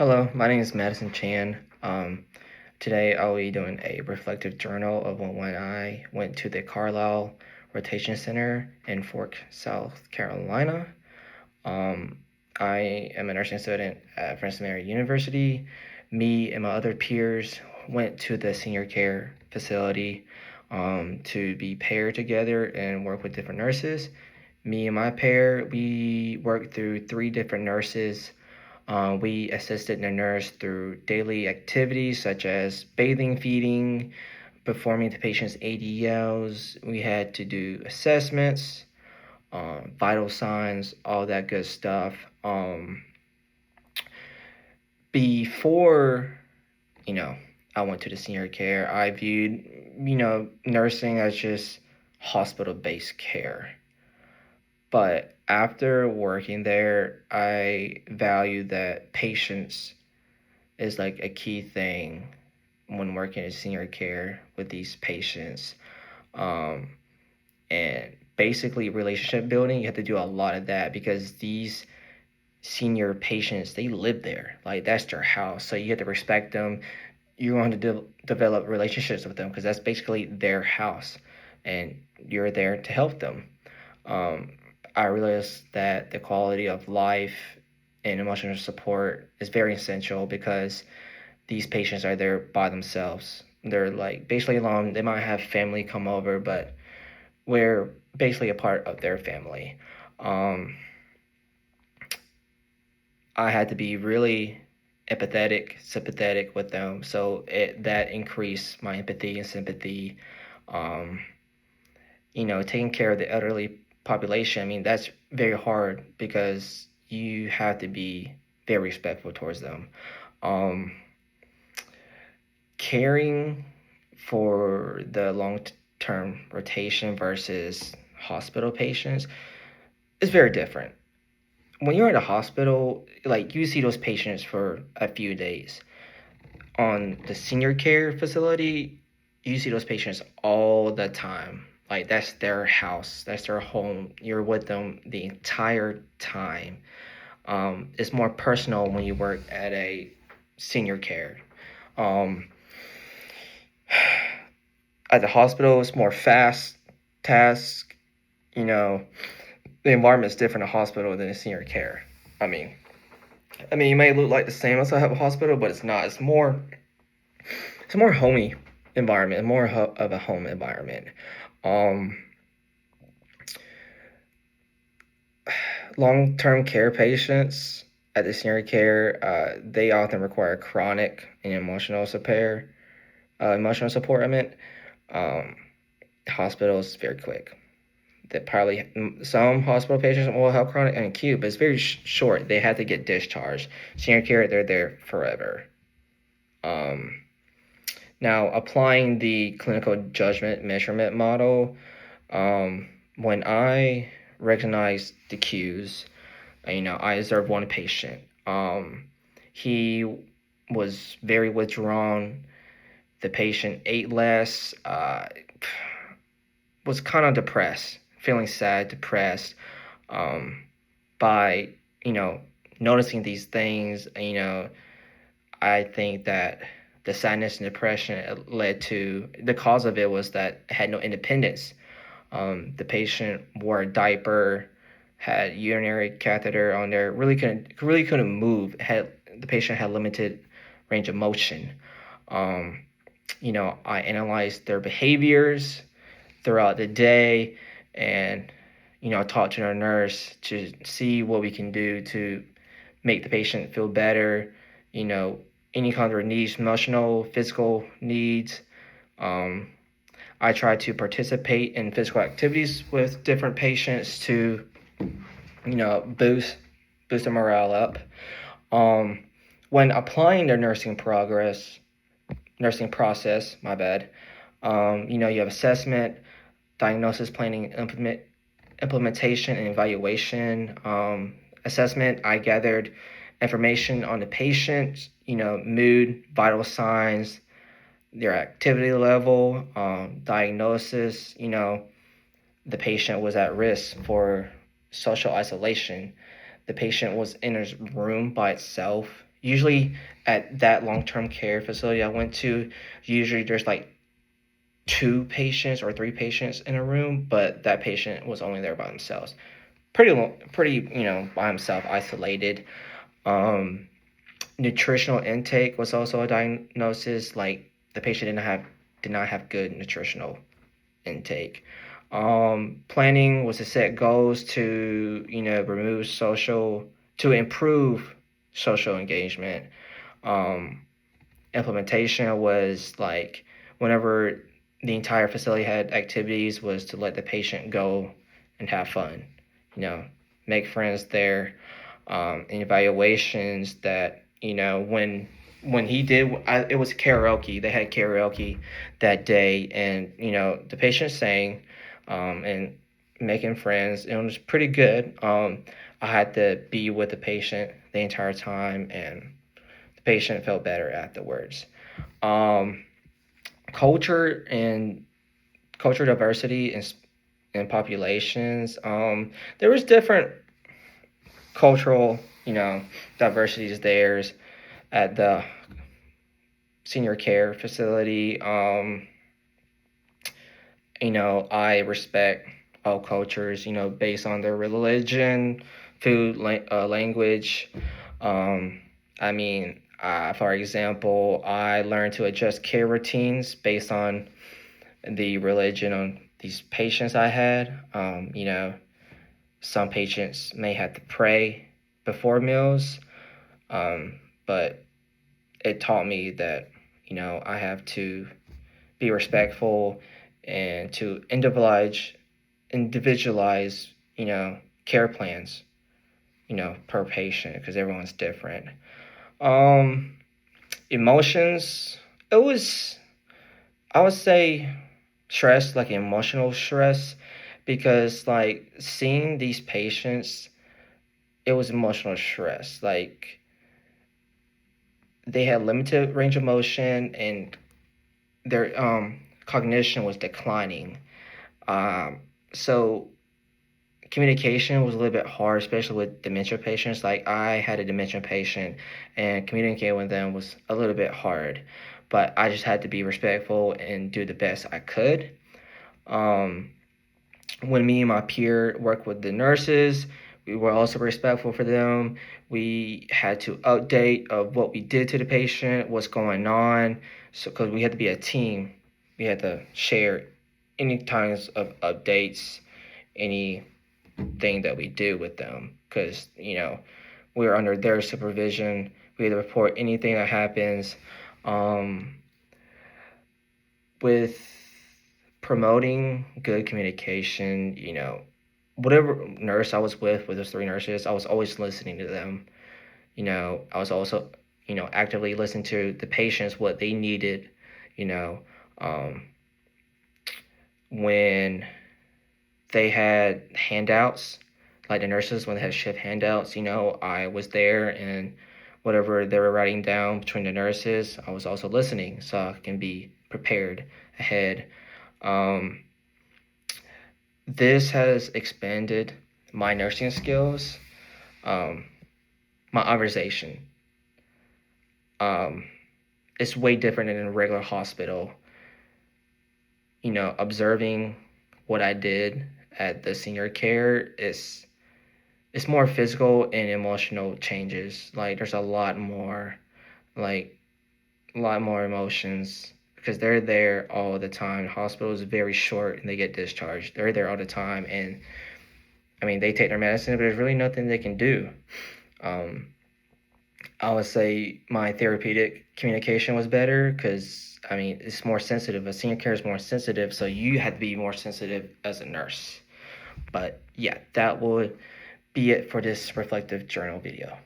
Hello, my name is Madison Chan. Today I'll be doing a reflective journal of when I went to the Carlyle Rotation Center in Fort, South Carolina. Um, I am a nursing student at Francis Mary University. Me and my other peers went to the senior care facility to be paired together and work with different nurses. Me and my pair, we worked through 3 different nurses. We assisted the nurse through daily activities such as bathing, feeding, performing the patient's ADLs. We had to do assessments, vital signs, all that good stuff. Before, you know, I went to the senior care, I viewed, nursing as just hospital-based care. But after working there, I value that patience is like a key thing when working in senior care with these patients. Um, and basically, relationship building, you have to do a lot of that because these senior patients, they live there. Like, that's their house. So you have to respect them. You want to develop relationships with them because that's basically their house. And you're there to help them. Um, I realized that the quality of life and emotional support is very essential because these patients are there by themselves. They're like basically alone. They might have family come over, but we're basically a part of their family. Um, I had to be really empathetic, sympathetic with them, so that increased my empathy and sympathy. Um, taking care of the elderly population, I mean, that's very hard because you have to be very respectful towards them. Um, Caring for the long-term rotation versus hospital patients is very different. When you're in a hospital, like you see those patients for a few days. On the senior care facility, you see those patients all the time. Like that's their house, that's their home. You're with them the entire time. It's more personal when you work at a senior care. Um, at the hospital, it's more fast task. You know, the environment is different in a hospital than in senior care. I mean, you may look like the same as a hospital, but it's not. It's a more homey environment, more of a home environment. Um, Long-term care patients at the senior care, they often require chronic and emotional support. I meant um, hospitals very quick. That probably some hospital patients will have chronic and acute, but it's very short. They have to get discharged. Senior care, they're there forever. Um, Now, applying the clinical judgment measurement model, when I recognize the cues, I observed one patient. He was very withdrawn. The patient ate less, was kind of depressed, feeling sad, depressed. By, you know, noticing these things, I think that the sadness and depression led to the cause of it was that it had no independence. The patient wore a diaper, had urinary catheter on there, really couldn't move. The patient had limited range of motion. Um, I analyzed their behaviors throughout the day, and talked to our nurse to see what we can do to make the patient feel better. You know, any kind of needs, emotional, physical needs. Um, I try to participate in physical activities with different patients to, boost their morale up. When applying their nursing process, my bad. You have assessment, diagnosis, planning, implementation, and evaluation. Assessment, I gathered information on the patient, mood, vital signs, their activity level, diagnosis. The patient was at risk for social isolation. The patient was in a room by itself. Usually at that long-term care facility I went to, usually there's like two patients or three patients in a room, but that patient was only there by themselves. Pretty, by himself, isolated. Um, Nutritional intake was also a diagnosis. Like the patient did not have good nutritional intake. Planning was to set goals to improve social engagement. Um, Implementation was like whenever the entire facility had activities was to let the patient go and have fun, make friends there. And evaluations that when he did, it was karaoke. They had karaoke that day, and the patient sang, and making friends. It was pretty good. I had to be with the patient the entire time, and the patient felt better afterwards. Um, Culture and culture diversity in populations. There was different cultural, diversities there at the senior care facility. I respect all cultures, based on their religion, food, language. Um, for example, I learned to adjust care routines based on the religion on these patients I had. Some patients may have to pray before meals, but it taught me that, I have to be respectful and to individualize, care plans, per patient because everyone's different. Um, Emotions, it was, I would say, stress, like emotional stress, because like seeing these patients, it was emotional stress. Like they had limited range of motion and their cognition was declining. So communication was a little bit hard, especially with dementia patients. Like I had a dementia patient, and communicating with them was a little bit hard. But I just had to be respectful and do the best I could. Um, when me and my peer worked with the nurses, we were also respectful for them. We had to update of what we did to the patient, what's going on. So, because we had to be a team, we had to share any kinds of updates, anything that we do with them, because we were under their supervision. We had to report anything that happens. Um, with promoting good communication, whatever nurse I was with those three nurses, I was always listening to them. I was also, actively listening to the patients, what they needed, you know, um, when they had handouts, like the nurses, when they had shift handouts, I was there and whatever they were writing down between the nurses, I was also listening so I can be prepared ahead. Um, this has expanded my nursing skills, um, my observation. Um, it's way different than in a regular hospital. Observing what I did at the senior care is it's more physical and emotional changes. Like there's like a lot more emotions because they're there all the time. The hospital is very short and they get discharged. They're there all the time, and they take their medicine, but there's really nothing they can do. Um, I would say my therapeutic communication was better because it's more sensitive. A senior care is more sensitive, so you have to be more sensitive as a nurse. But yeah, that would be it for this reflective journal video.